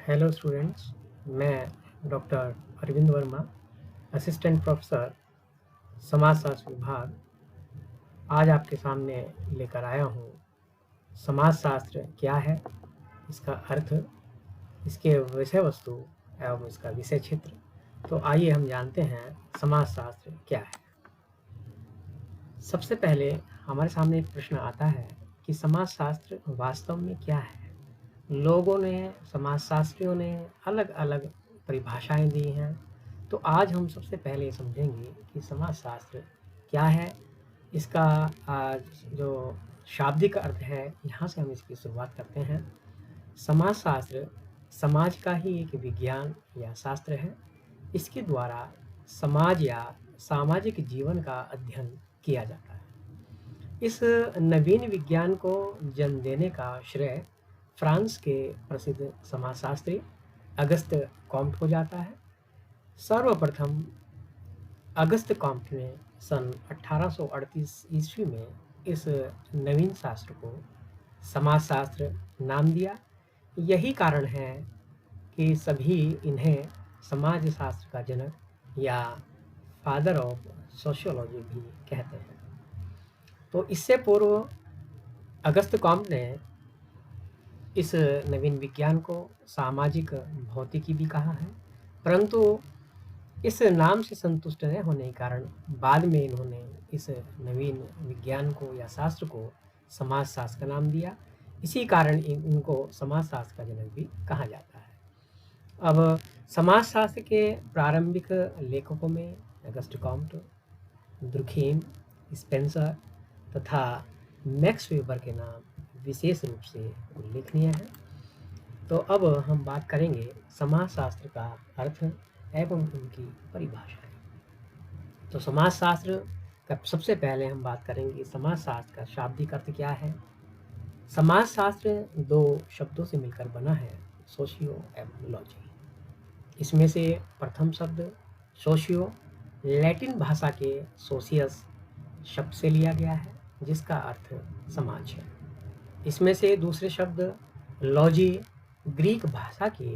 Hello students. मैं doctor Arvind Verma, assistant professor समाजशास्त्र विभाग, आज आपके सामने लेकर आया हूँ समाजशास्त्र क्या है, इसका अर्थ, इसके विषय वस्तु एवं इसका विषय क्षेत्र। तो आइए हम जानते हैं समाजशास्त्र क्या है। सबसे पहले हमारे सामने एक प्रश्न आता है कि समाजशास्त्र वास्तव में क्या है। लोगों ने, समाजशास्त्रियों ने अलग अलग परिभाषाएं दी हैं। तो आज हम सबसे पहले समझेंगे कि समाजशास्त्र क्या है। इसका जो शाब्दिक अर्थ है, यहाँ से हम इसकी शुरुआत करते हैं। समाजशास्त्र समाज का ही एक विज्ञान या शास्त्र है। इसके द्वारा समाज या सामाजिक जीवन का अध्ययन किया जाता है। इस नवीन विज्ञान को जन्म देने का श्रेय फ्रांस के प्रसिद्ध समाजशास्त्री अगस्त कॉम्ट को जाता है। सर्वप्रथम अगस्त कॉम्ट ने सन 1838 ईस्वी में इस नवीन शास्त्र को समाजशास्त्र नाम दिया। यही कारण है कि सभी इन्हें समाजशास्त्र का जनक या फादर ऑफ सोशियोलॉजी भी कहते हैं। तो इससे पूर्व अगस्त कॉम्ट ने इस नवीन विज्ञान को सामाजिक भौतिकी भी कहा है, परंतु इस नाम से संतुष्ट न होने के कारण बाद में इन्होंने इस नवीन विज्ञान को या शास्त्र को समाजशास्त्र का नाम दिया। इसी कारण इनको समाजशास्त्र का जनक भी कहा जाता है। अब समाजशास्त्र के प्रारंभिक लेखकों में अगस्ट कॉम्ट, दुर्खेम, स्पेंसर तथा मैक्स वेबर के नाम विशेष रूप से उल्लेखनीय हैं। तो अब हम बात करेंगे समाजशास्त्र का अर्थ एवं उनकी परिभाषाएं। तो समाजशास्त्र का सबसे पहले हम बात करेंगे समाजशास्त्र का शाब्दिक अर्थ क्या है। समाजशास्त्र दो शब्दों से मिलकर बना है, सोशियो एवं लॉजी। इसमें से प्रथम शब्द सोशियो लैटिन भाषा के सोशियस शब्द से लिया गया है, जिसका अर्थ समाज है। इसमें से दूसरे शब्द लॉजी ग्रीक भाषा के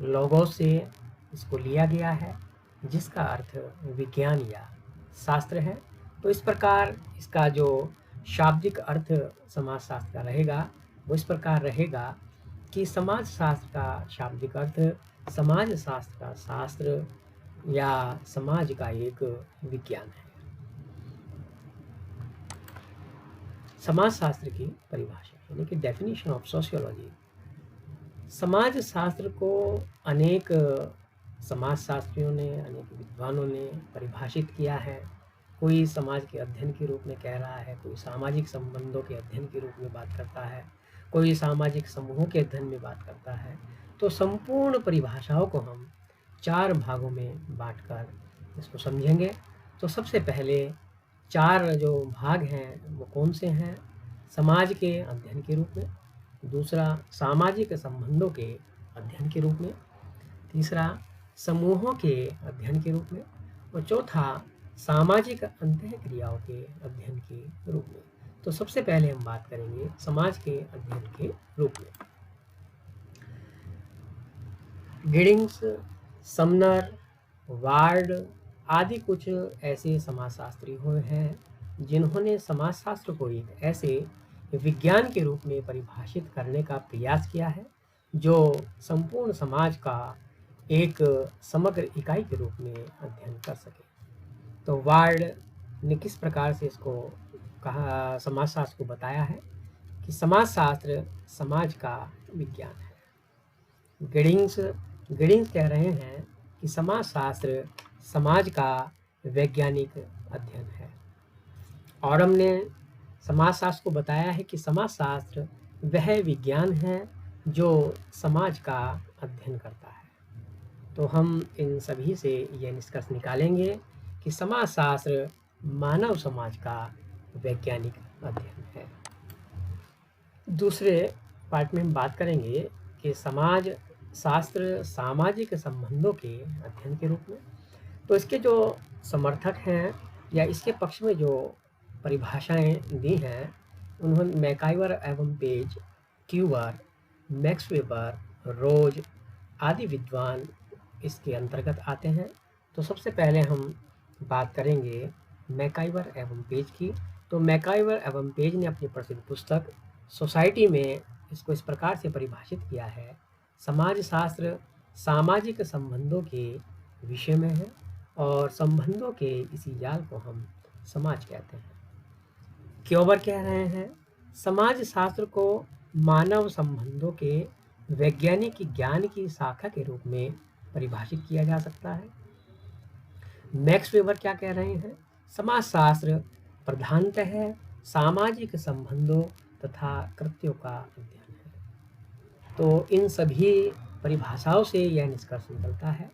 लोगोस से इसको लिया गया है, जिसका अर्थ विज्ञान या शास्त्र है। तो इस प्रकार इसका जो शाब्दिक अर्थ समाजशास्त्र का रहेगा वो इस प्रकार रहेगा कि समाजशास्त्र का शाब्दिक अर्थ समाज शास्त्र का शास्त्र या समाज का एक विज्ञान है। समाजशास्त्र की परिभाषा यानी कि डेफिनेशन ऑफ सोशियोलॉजी। समाज शास्त्र को अनेक समाजशास्त्रियों ने, अनेक विद्वानों ने परिभाषित किया है। कोई समाज के अध्ययन के रूप में कह रहा है, कोई सामाजिक संबंधों के अध्ययन के रूप में बात करता है, कोई सामाजिक समूहों के अध्ययन में बात करता है। तो संपूर्ण परिभाषाओं को हम चार भागों में बांटकर इसको समझेंगे। तो सबसे पहले चार जो भाग हैं वो कौन से हैं? समाज के अध्ययन के रूप में, दूसरा सामाजिक संबंधों के अध्ययन के रूप में, तीसरा समूहों के अध्ययन के रूप में और चौथा सामाजिक अंतःक्रियाओं के अध्ययन के रूप में। तो सबसे पहले हम बात करेंगे समाज के अध्ययन के रूप में। गिडिंग्स, समनर, वार्ड आदि कुछ ऐसे समाजशास्त्री हुए हैं जिन्होंने समाजशास्त्र को एक ऐसे विज्ञान के रूप में परिभाषित करने का प्रयास किया है जो संपूर्ण समाज का एक समग्र इकाई के रूप में अध्ययन कर सके। तो वार्ड ने किस प्रकार से इसको कहा, समाजशास्त्र को बताया है कि समाजशास्त्र समाज का विज्ञान है। गिडिंग्स कह रहे हैं कि समाजशास्त्र समाज का वैज्ञानिक अध्ययन है। ऑरम ने समाजशास्त्र को बताया है कि समाजशास्त्र वह विज्ञान है जो समाज का अध्ययन करता है। तो हम इन सभी से यह निष्कर्ष निकालेंगे कि समाजशास्त्र मानव समाज का वैज्ञानिक अध्ययन है। दूसरे पार्ट में हम बात करेंगे कि समाज शास्त्र सामाजिक संबंधों के अध्ययन के रूप में। तो इसके जो समर्थक हैं या इसके पक्ष में जो परिभाषाएं दी हैं उन्होंने मैकाइवर एवं पेज, क्यूवर, मैक्स वेबर, रोज, आदि विद्वान इसके अंतर्गत आते हैं। तो सबसे पहले हम बात करेंगे मैकाइवर एवं पेज की। तो मैकाइवर एवं पेज ने अपनी प्रसिद्ध पुस्तक सोसाइटी में इसको इस प्रकार से परिभाषित किया है, समाज शास्त्र सामाजिक संबंधों के विषय में है और संबंधों के इसी जाल को हम समाज कहते हैं। क्योबर कह रहे हैं, समाज शास्त्र को मानव संबंधों के वैज्ञानिक ज्ञान की शाखा के रूप में परिभाषित किया जा सकता है। मैक्स वेबर क्या कह रहे हैं, समाज शास्त्र प्रधानतः सामाजिक संबंधों तथा कृत्यों का अध्ययन है। तो इन सभी परिभाषाओं से यह निष्कर्ष निकलता है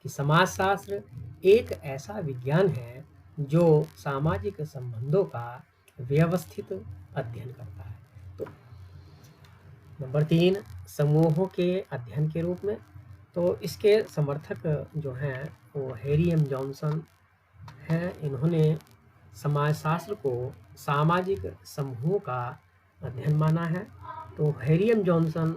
कि समाज शास्त्र एक ऐसा विज्ञान है जो सामाजिक संबंधों का व्यवस्थित अध्ययन करता है। तो नंबर 3, समूहों के अध्ययन के रूप में। तो इसके समर्थक जो हैं वो हैरी एम जॉनसन हैं। इन्होंने समाजशास्त्र को सामाजिक समूहों का अध्ययन माना है। तो हैरी एम जॉनसन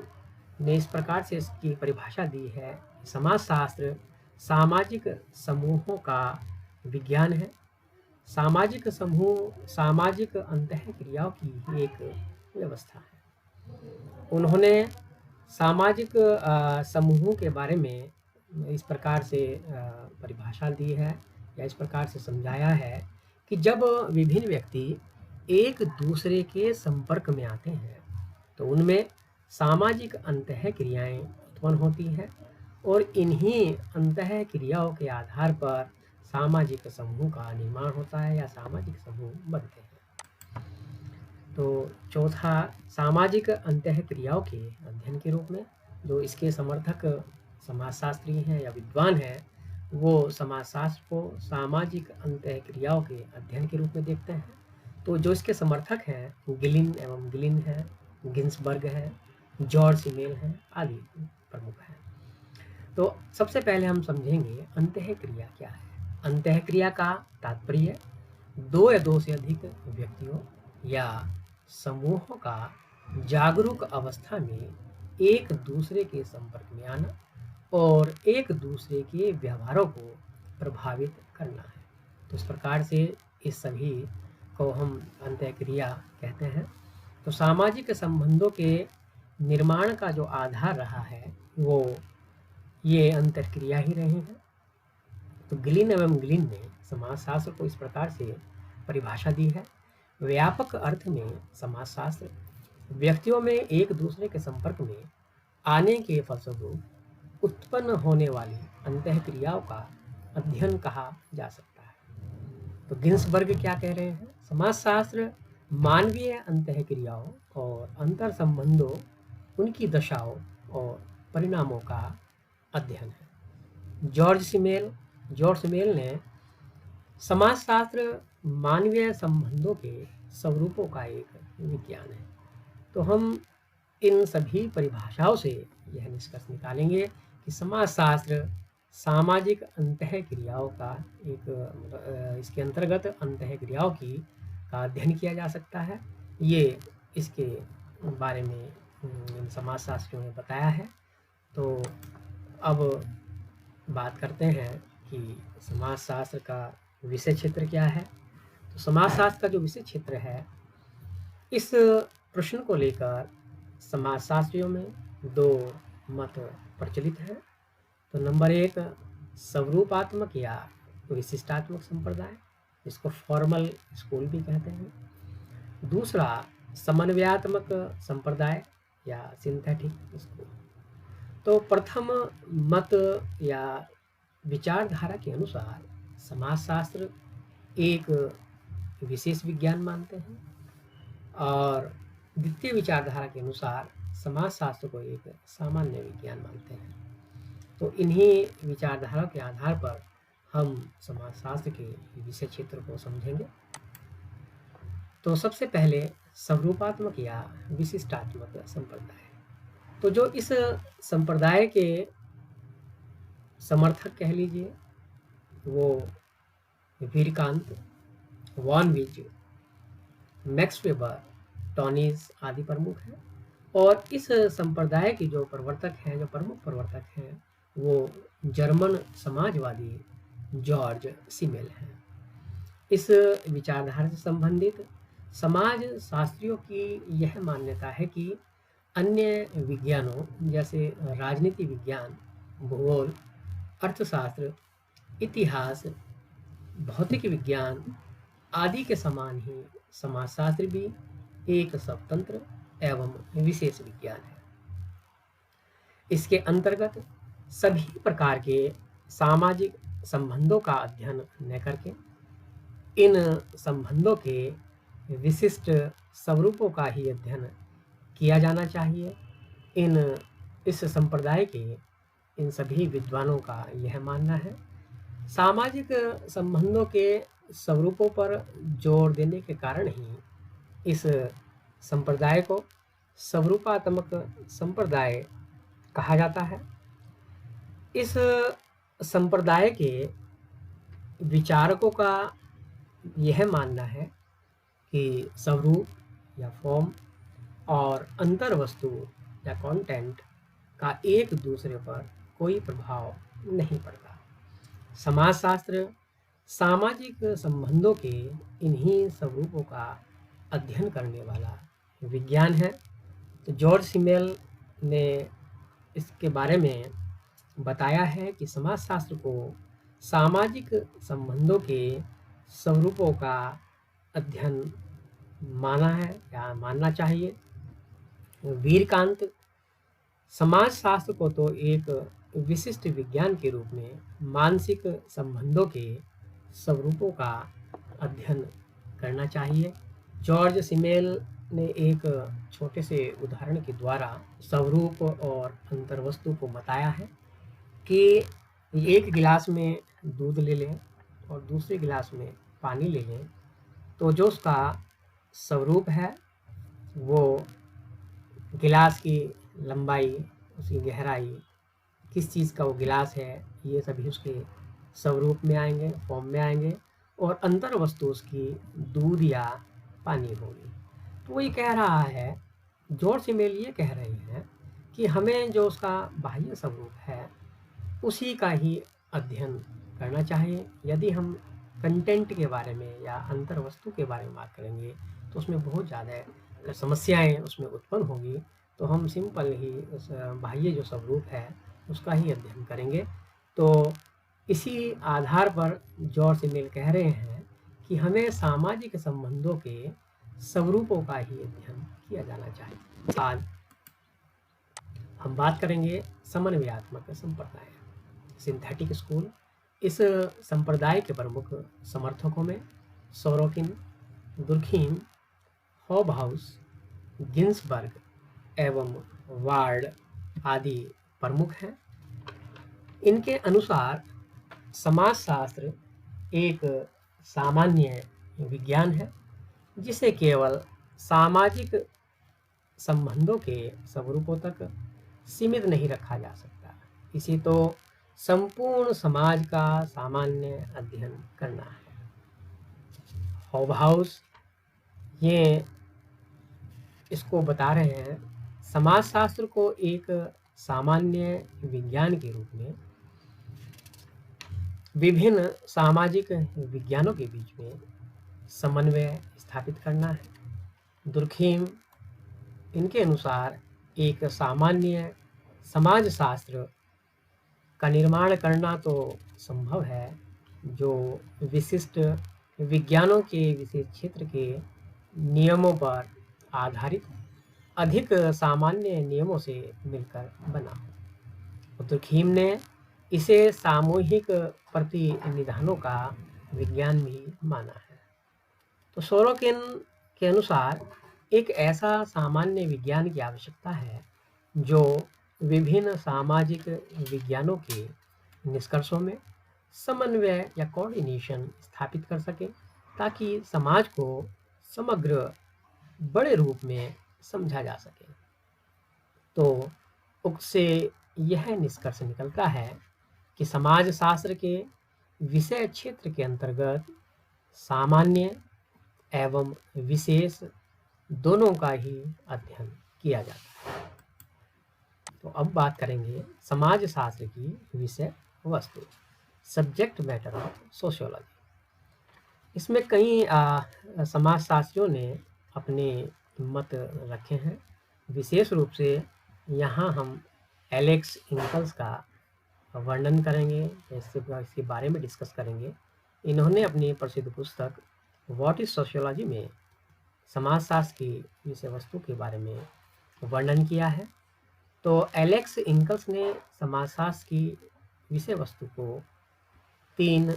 ने इस प्रकार से इसकी परिभाषा दी है, समाजशास्त्र सामाजिक समूहों का विज्ञान है। सामाजिक समूह सामाजिक अंतःक्रियाओं की एक व्यवस्था है। उन्होंने सामाजिक समूहों के बारे में इस प्रकार से परिभाषा दी है या इस प्रकार से समझाया है कि जब विभिन्न व्यक्ति एक दूसरे के संपर्क में आते हैं तो उनमें सामाजिक अंतःक्रियाएं उत्पन्न होती हैं और इन्हीं अंतःक्रियाओं के आधार पर सामाजिक समूह का निर्माण होता है या सामाजिक समूह बनते हैं। तो चौथा, सामाजिक अंतःक्रियाओं के अध्ययन के रूप में। जो इसके समर्थक समाजशास्त्री हैं या विद्वान हैं, वो समाजशास्त्र को सामाजिक अंतःक्रियाओं के अध्ययन के रूप में देखते हैं। तो जो इसके समर्थक हैं गिलिन एवं गिलिन है, गिन्सबर्ग है, जॉर्ज सिमेल हैं आदि प्रमुख हैं। तो सबसे पहले हम समझेंगे अंतःक्रिया क्या है। अंतःक्रिया का तात्पर्य दो या दो से अधिक व्यक्तियों या समूहों का जागरूक अवस्था में एक दूसरे के संपर्क में आना और एक दूसरे के व्यवहारों को प्रभावित करना है। तो इस प्रकार से इस सभी को हम अंतःक्रिया कहते हैं। तो सामाजिक संबंधों के निर्माण का जो आधार रहा है वो ये अंतःक्रिया ही रही है। तो गिलिन एवं गिलिन ने समाजशास्त्र को इस प्रकार से परिभाषा दी है, व्यापक अर्थ में समाजशास्त्र व्यक्तियों में एक दूसरे के संपर्क में आने के फलस्वरूप उत्पन्न होने वाली अंतःक्रियाओं का अध्ययन कहा जा सकता है। तो गिन्सबर्ग क्या कह रहे हैं, समाजशास्त्र मानवीय अंतःक्रियाओं और अंतर संबंधों, उनकी दशाओं और परिणामों का अध्ययन है। जॉर्ज सिमेल ने समाजशास्त्र मानवीय संबंधों के स्वरूपों का एक विज्ञान है। तो हम इन सभी परिभाषाओं से यह निष्कर्ष निकालेंगे कि समाजशास्त्र सामाजिक अंतःक्रियाओं का एक इसके अंतर्गत अंतःक्रियाओं की का अध्ययन किया जा सकता है। ये इसके बारे में इन समाजशास्त्रियों ने बताया है। तो अब बात करते हैं कि समाजशास्त्र का विषय क्षेत्र क्या है। तो समाजशास्त्र का जो विषय क्षेत्र है, इस प्रश्न को लेकर समाजशास्त्रियों में दो मत प्रचलित हैं। तो नंबर 1, स्वरूपात्मक या विशिष्टात्मक संप्रदाय, इसको फॉर्मल स्कूल भी कहते हैं। दूसरा, समन्वयात्मक संप्रदाय या सिंथेटिक स्कूल। तो प्रथम मत या विचारधारा के अनुसार समाजशास्त्र एक विशेष विज्ञान मानते हैं और द्वितीय विचारधारा के अनुसार समाजशास्त्र को एक सामान्य विज्ञान मानते हैं। तो इन्हीं विचारधारा के आधार पर हम समाजशास्त्र के विषय क्षेत्र को समझेंगे। तो सबसे पहले स्वरूपात्मक या विशिष्टात्मक संप्रदाय। तो जो इस संप्रदाय के समर्थक कह लीजिए वो वीरकांत, वॉन विज, मैक्स वेबर, टॉनीज आदि प्रमुख हैं। और इस संप्रदाय के जो प्रवर्तक हैं, जो प्रमुख प्रवर्तक हैं, वो जर्मन समाजवादी जॉर्ज सिमेल हैं। इस विचारधारा से संबंधित समाज शास्त्रियों की यह मान्यता है कि अन्य विज्ञानों जैसे राजनीति विज्ञान, भूगोल, अर्थशास्त्र, इतिहास, भौतिक विज्ञान आदि के समान ही समाजशास्त्र भी एक स्वतंत्र एवं विशेष विज्ञान है। इसके अंतर्गत सभी प्रकार के सामाजिक संबंधों का अध्ययन न करके इन संबंधों के विशिष्ट स्वरूपों का ही अध्ययन किया जाना चाहिए। इस संप्रदाय के इन सभी विद्वानों का यह मानना है। सामाजिक संबंधों के स्वरूपों पर जोर देने के कारण ही इस संप्रदाय को स्वरूपात्मक संप्रदाय कहा जाता है। इस संप्रदाय के विचारकों का यह मानना है कि स्वरूप या फॉर्म और अंतर वस्तु या कंटेंट का एक दूसरे पर कोई प्रभाव नहीं पड़ता। समाजशास्त्र सामाजिक संबंधों के इन्हीं स्वरूपों का अध्ययन करने वाला विज्ञान है। तो जॉर्ज सिमेल ने इसके बारे में बताया है कि समाजशास्त्र को सामाजिक संबंधों के स्वरूपों का अध्ययन माना है या मानना चाहिए। वीरकांत समाजशास्त्र को तो एक विशिष्ट विज्ञान के रूप में मानसिक संबंधों के स्वरूपों का अध्ययन करना चाहिए। जॉर्ज सिमेल ने एक छोटे से उदाहरण के द्वारा स्वरूप और अंतर्वस्तु को बताया है कि एक गिलास में दूध ले लें और दूसरे गिलास में पानी ले लें, तो जो उसका स्वरूप है वो गिलास की लंबाई, उसकी गहराई, किस चीज़ का वो गिलास है, ये सभी उसके स्वरूप में आएंगे, फॉर्म में आएंगे। और अंतर वस्तु उसकी दूध या पानी होगी। तो वो ये कह रहा है, जॉर्ज सिमेल ये कह रहे हैं कि हमें जो उसका बाह्य स्वरूप है उसी का ही अध्ययन करना चाहिए। यदि हम कंटेंट के बारे में या अंतर वस्तु के बारे में बात करेंगे तो उसमें बहुत ज़्यादा समस्याएं उसमें उत्पन्न होगी। तो हम सिंपल ही उस बाह्य जो स्वरूप है उसका ही अध्ययन करेंगे। तो इसी आधार पर जॉर्ज सिमेल कह रहे हैं कि हमें सामाजिक संबंधों के स्वरूपों का ही अध्ययन किया जाना चाहिए। आज हम बात करेंगे समन्वयात्मक संप्रदाय, सिंथेटिक स्कूल। इस संप्रदाय के प्रमुख समर्थकों में सोरोकिन, दुर्खीम, हॉबहाउस, गिन्सबर्ग एवं वार्ड आदि प्रमुख हैं। इनके अनुसार समाजशास्त्र एक सामान्य विज्ञान है जिसे केवल सामाजिक संबंधों के स्वरूपों तक सीमित नहीं रखा जा सकता। इसे तो संपूर्ण समाज का सामान्य अध्ययन करना है। हॉबहाउस ये इसको बता रहे हैं, समाजशास्त्र को एक सामान्य विज्ञान के रूप में विभिन्न सामाजिक विज्ञानों के बीच में समन्वय स्थापित करना है। दुर्खीम इनके अनुसार एक सामान्य समाजशास्त्र का निर्माण करना तो संभव है जो विशिष्ट विज्ञानों के विशेष क्षेत्र के नियमों पर आधारित अधिक सामान्य नियमों से मिलकर बना हो। दुर्खीम ने इसे सामूहिक प्रतिनिधानों का विज्ञान भी माना है। तो सोरोकिन के अनुसार एक ऐसा सामान्य विज्ञान की आवश्यकता है जो विभिन्न सामाजिक विज्ञानों के निष्कर्षों में समन्वय या कोऑर्डिनेशन स्थापित कर सके ताकि समाज को समग्र बड़े रूप में समझा जा सके। तो उससे यह निष्कर्ष निकलता है कि समाजशास्त्र के विषय क्षेत्र के अंतर्गत सामान्य एवं विशेष दोनों का ही अध्ययन किया जाता है। तो अब बात करेंगे समाजशास्त्र की विषय वस्तु, सब्जेक्ट मैटर ऑफ सोशियोलॉजी। इसमें कई समाजशास्त्रियों ने अपने मत रखे हैं। विशेष रूप से यहाँ हम एलेक्स इंकल्स का वर्णन करेंगे, इसके बारे में डिस्कस करेंगे। इन्होंने अपनी प्रसिद्ध पुस्तक व्हाट इज सोशियोलॉजी में समाजशास्त्र की विषय वस्तु के बारे में वर्णन किया है। तो एलेक्स इंकल्स ने समाजशास्त्र की विषय वस्तु को 3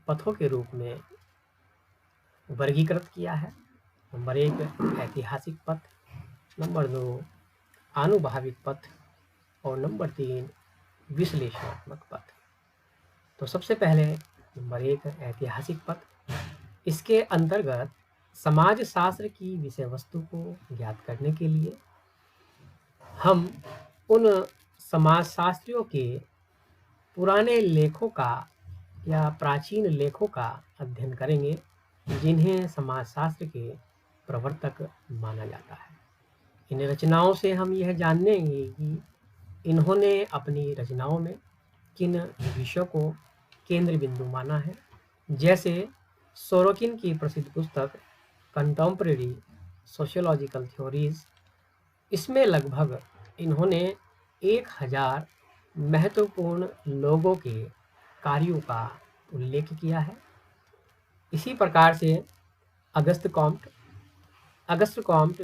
पथों के रूप में वर्गीकृत किया है। नंबर 1 ऐतिहासिक पथ, नंबर 2 आनुभाविक पथ और नंबर 3 विश्लेषणात्मक पथ। तो सबसे पहले नंबर 1 ऐतिहासिक पथ। इसके अंतर्गत समाजशास्त्र की विषय वस्तु को ज्ञात करने के लिए हम उन समाजशास्त्रियों के पुराने लेखों का या प्राचीन लेखों का अध्ययन करेंगे जिन्हें समाजशास्त्र के प्रवर्तक माना जाता है। इन रचनाओं से हम यह जानेंगे कि इन्होंने अपनी रचनाओं में किन विषयों को केंद्र बिंदु माना है। जैसे सोरोकिन की प्रसिद्ध पुस्तक कंटेम्परेरी सोशियोलॉजिकल थ्योरीज, इसमें लगभग इन्होंने 1000 महत्वपूर्ण लोगों के कार्यों का उल्लेख किया है। इसी प्रकार से अगस्त कॉम्ट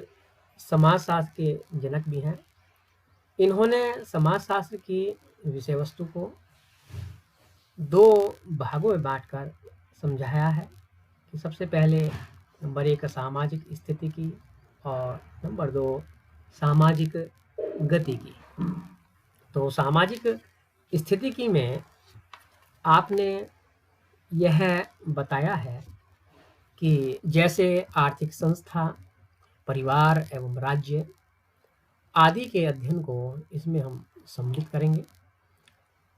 समाजशास्त्र के जनक भी हैं। इन्होंने समाजशास्त्र की विषय वस्तु को 2 भागों में बांटकर समझाया है कि सबसे पहले नंबर 1 सामाजिक स्थिति की और नंबर 2 सामाजिक गति की। तो सामाजिक स्थिति की में आपने यह बताया है कि जैसे आर्थिक संस्था, परिवार एवं राज्य आदि के अध्ययन को इसमें हम सम्मिलित करेंगे।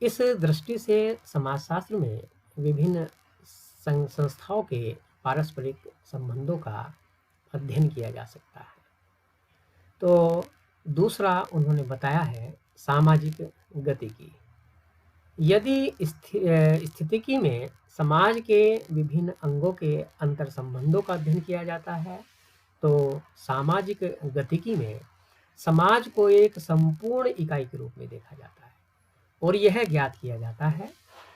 इस दृष्टि से समाजशास्त्र में विभिन्न संस्थाओं के पारस्परिक संबंधों का अध्ययन किया जा सकता है। तो दूसरा उन्होंने बताया है सामाजिक गतिकी। यदि स्थितिकी में समाज के विभिन्न अंगों के अंतर संबंधों का अध्ययन किया जाता है, तो सामाजिक गतिकी में समाज को एक संपूर्ण इकाई के रूप में देखा जाता है और यह ज्ञात किया जाता है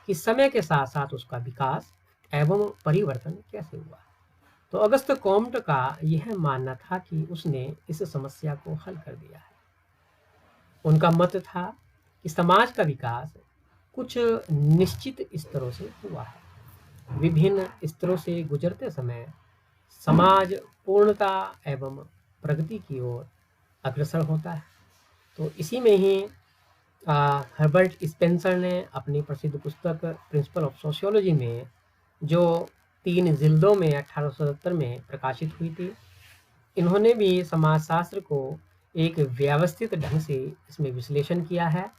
कि समय के साथ साथ उसका विकास एवं परिवर्तन कैसे हुआ। तो अगस्त कॉम्ट का यह मानना था कि उसने इस समस्या को हल कर दिया है। उनका मत था कि समाज का विकास कुछ निश्चित स्तरों से हुआ है। विभिन्न स्तरों से गुजरते समय समाज पूर्णता एवं प्रगति की ओर अग्रसर होता है। तो इसी में ही हर्बर्ट स्पेंसर ने अपनी प्रसिद्ध पुस्तक प्रिंसिपल ऑफ सोशियोलॉजी में, जो 3 जिल्दों में 1870 में प्रकाशित हुई थी, इन्होंने भी समाजशास्त्र को एक व्यवस्थित ढंग से इसमें विश्लेषण किया है।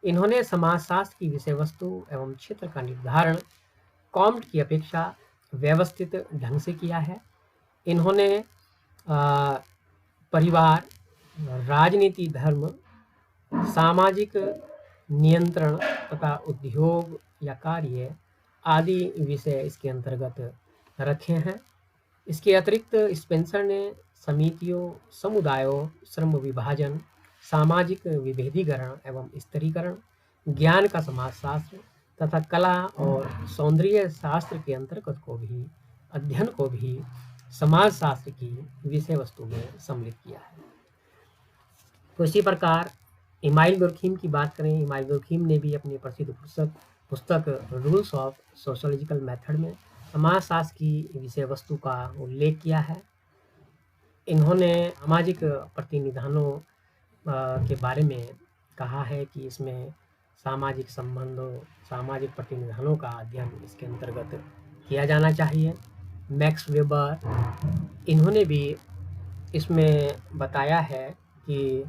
इन्होंने समाजशास्त्र की विषय वस्तु एवं क्षेत्र का निर्धारण कॉम्ट की अपेक्षा व्यवस्थित ढंग से किया है। इन्होंने परिवार, राजनीति, धर्म, सामाजिक नियंत्रण तथा उद्योग या कार्य आदि विषय इसके अंतर्गत रखे हैं। इसके अतिरिक्त स्पेंसर ने समितियों, समुदायों, श्रम विभाजन, सामाजिक विभेदीकरण एवं स्तरीकरण, ज्ञान का समाजशास्त्र तथा कला और सौंदर्य शास्त्र के अंतर्गत को भी अध्ययन को भी समाजशास्त्र की विषय वस्तु में सम्मिलित किया है। तो इसी प्रकार इमाइल दुर्खीम की बात करें, इमाइल दुर्खीम ने भी अपनी प्रसिद्ध पुस्तक रूल्स ऑफ सोशियोलॉजिकल मेथड में समाजशास्त्र की विषय वस्तु का उल्लेख किया है। इन्होंने सामाजिक प्रतिनिधानों के बारे में कहा है कि इसमें सामाजिक संबंधों, सामाजिक प्रतिनिधानों का अध्ययन इसके अंतर्गत किया जाना चाहिए। मैक्स वेबर, इन्होंने भी इसमें बताया है कि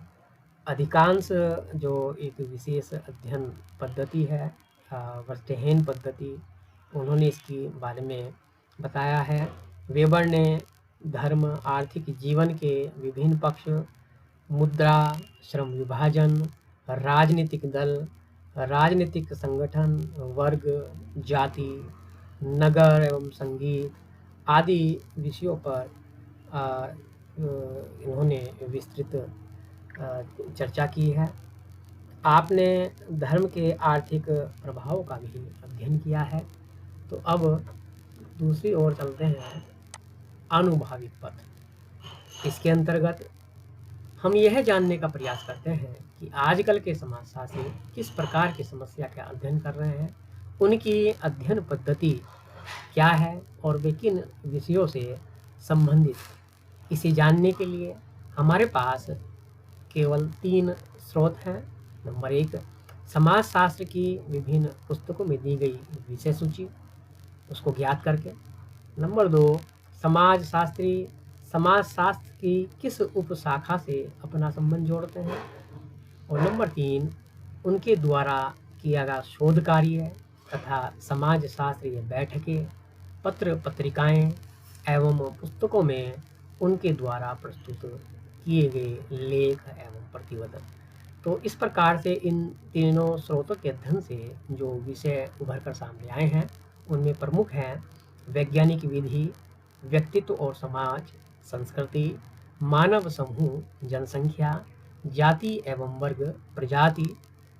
अधिकांश जो एक विशेष अध्ययन पद्धति है, वर्स्टेहेन पद्धति, उन्होंने इसके बारे में बताया है। वेबर ने धर्म, आर्थिक जीवन के विभिन्न पक्ष मुद्रा, श्रम विभाजन, राजनीतिक दल, राजनीतिक संगठन, वर्ग, जाति, नगर एवं संगीत आदि विषयों पर इन्होंने विस्तृत चर्चा की है। आपने धर्म के आर्थिक प्रभावों का भी अध्ययन किया है। तो अब दूसरी ओर चलते हैं, आनुभाविक पथ। इसके अंतर्गत हम यह जानने का प्रयास करते हैं कि आजकल के समाजशास्त्री किस प्रकार की समस्या का अध्ययन कर रहे हैं, उनकी अध्ययन पद्धति क्या है और वे किन विषयों से संबंधित। इसे जानने के लिए हमारे पास केवल 3 स्रोत हैं। नंबर 1, समाजशास्त्र की विभिन्न पुस्तकों में दी गई विषय सूची, उसको ज्ञात करके। नंबर 2, समाजशास्त्री समाजशास्त्र की किस उपशाखा से अपना संबंध जोड़ते हैं। और नंबर 3, उनके द्वारा किया गया शोध कार्य तथा समाजशास्त्रीय बैठकें, पत्र पत्रिकाएं एवं पुस्तकों में उनके द्वारा प्रस्तुत किए गए लेख एवं प्रतिवेदन। तो इस प्रकार से इन तीनों स्रोतों के अध्ययन से जो विषय उभर कर सामने आए हैं, उनमें प्रमुख हैं वैज्ञानिक विधि, व्यक्तित्व और समाज, संस्कृति, मानव समूह, जनसंख्या, जाति एवं वर्ग, प्रजाति,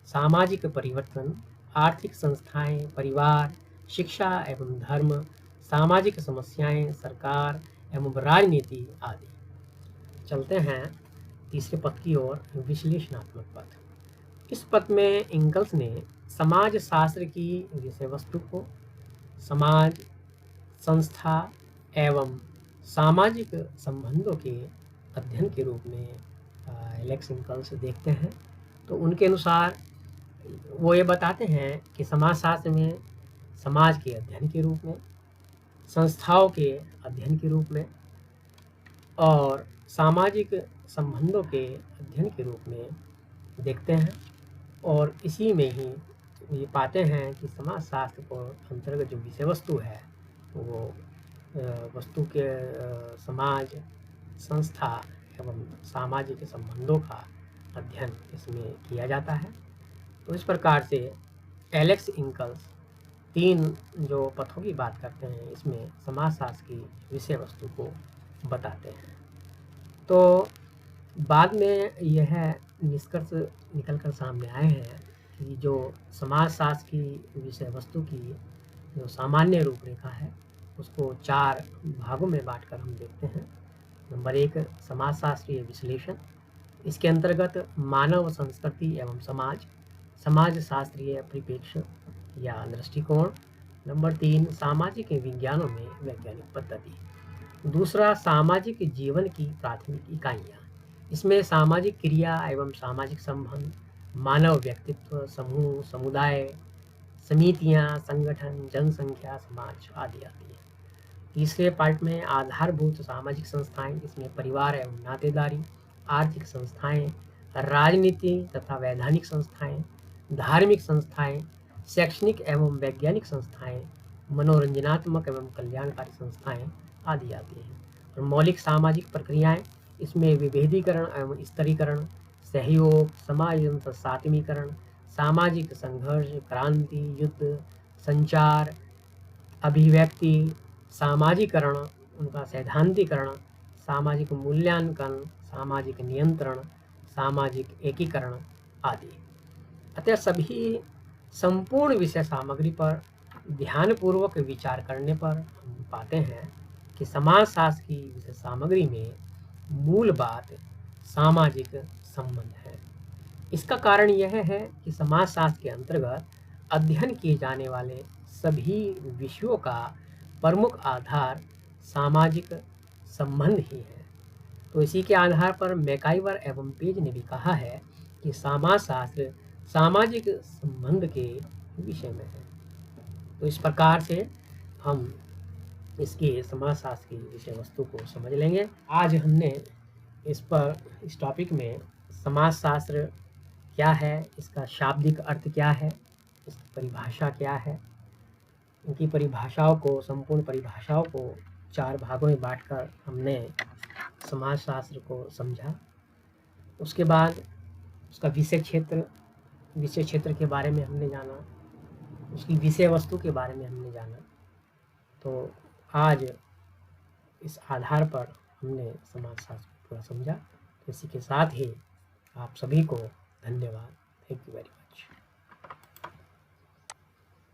सामाजिक परिवर्तन, आर्थिक संस्थाएं, परिवार, शिक्षा एवं धर्म, सामाजिक समस्याएं, सरकार एवं राजनीति आदि। चलते हैं तीसरे पद की ओर, विश्लेषणात्मक पद। इस पद में इंगल्स ने समाज शास्त्र की विषय वस्तु को समाज, संस्था एवं सामाजिक संबंधों के अध्ययन के रूप में एलेक्स इंगल्स देखते हैं। तो उनके अनुसार वो ये बताते हैं कि समाजशास्त्र में समाज के अध्ययन के रूप में, संस्थाओं के अध्ययन के रूप में और सामाजिक संबंधों के अध्ययन के रूप में देखते हैं। और इसी में ही ये पाते हैं कि समाजशास्त्र को अंतर्गत जो विषय वस्तु है वो वस्तु के समाज, संस्था एवं सामाजिक संबंधों का अध्ययन इसमें किया जाता है। तो इस प्रकार से एलेक्स इंगल्स 3 जो पथों की बात करते हैं, इसमें समाजशास्त्र की विषय वस्तु को बताते हैं। तो बाद में यह निष्कर्ष निकल कर सामने आए हैं कि जो समाजशास्त्र की विषय वस्तु की जो सामान्य रूपरेखा है, उसको 4 भागों में बांटकर हम देखते हैं। नंबर 1, समाजशास्त्रीय विश्लेषण। इसके अंतर्गत मानव संस्कृति एवं समाज, समाज शास्त्रीय परिप्रेक्ष्य या दृष्टिकोण। नंबर 3, सामाजिक विज्ञानों में वैज्ञानिक पद्धति। दूसरा, सामाजिक जीवन की प्राथमिक इकाइयाँ। इसमें सामाजिक क्रिया एवं सामाजिक संबंध, मानव व्यक्तित्व, समूह, समुदाय, समितियाँ, संगठन, जनसंख्या, समाज आदि आती है। तीसरे पार्ट में आधारभूत सामाजिक संस्थाएं, इसमें परिवार एवं नातेदारी, आर्थिक संस्थाएं, राजनीति तथा वैधानिक संस्थाएं, धार्मिक संस्थाएं, शैक्षणिक एवं वैज्ञानिक संस्थाएं, मनोरंजनात्मक एवं कल्याणकारी संस्थाएं आदि आती हैं। और मौलिक सामाजिक प्रक्रियाएं, इसमें विभेदीकरण एवं स्तरीकरण, सहयोग, समायोजन तथा सातवीकरण, सामाजिक संघर्ष, क्रांति, युद्ध, संचार, अभिव्यक्ति, सामाजिकरण, उनका सैद्धांतिकरण, सामाजिक मूल्यांकन, सामाजिक नियंत्रण, सामाजिक एकीकरण आदि। अतः सभी संपूर्ण विषय सामग्री पर ध्यानपूर्वक विचार करने पर हम पाते हैं कि समाजशास्त्र की विषय सामग्री में मूल बात सामाजिक संबंध है। इसका कारण यह है कि समाजशास्त्र के अंतर्गत अध्ययन किए जाने वाले सभी विषयों का प्रमुख आधार सामाजिक संबंध ही है। तो इसी के आधार पर मैकाइवर एवं पेज ने भी कहा है कि समाजशास्त्र सामाजिक संबंध के विषय में है। तो इस प्रकार से हम इसकी समाजशास्त्र की विषय वस्तु को समझ लेंगे। आज हमने इस टॉपिक में समाजशास्त्र क्या है, इसका शाब्दिक अर्थ क्या है, इसकी परिभाषा क्या है, इनकी परिभाषाओं को, संपूर्ण परिभाषाओं को 4 भागों में बांटकर हमने समाजशास्त्र को समझा। उसके बाद उसका विषय क्षेत्र के बारे में हमने जाना, उसकी विषय वस्तु के बारे में हमने जाना। तो आज इस आधार पर हमने समाजशास्त्र को पूरा समझा। तो इसी के साथ ही आप सभी को धन्यवाद। Thank you very much.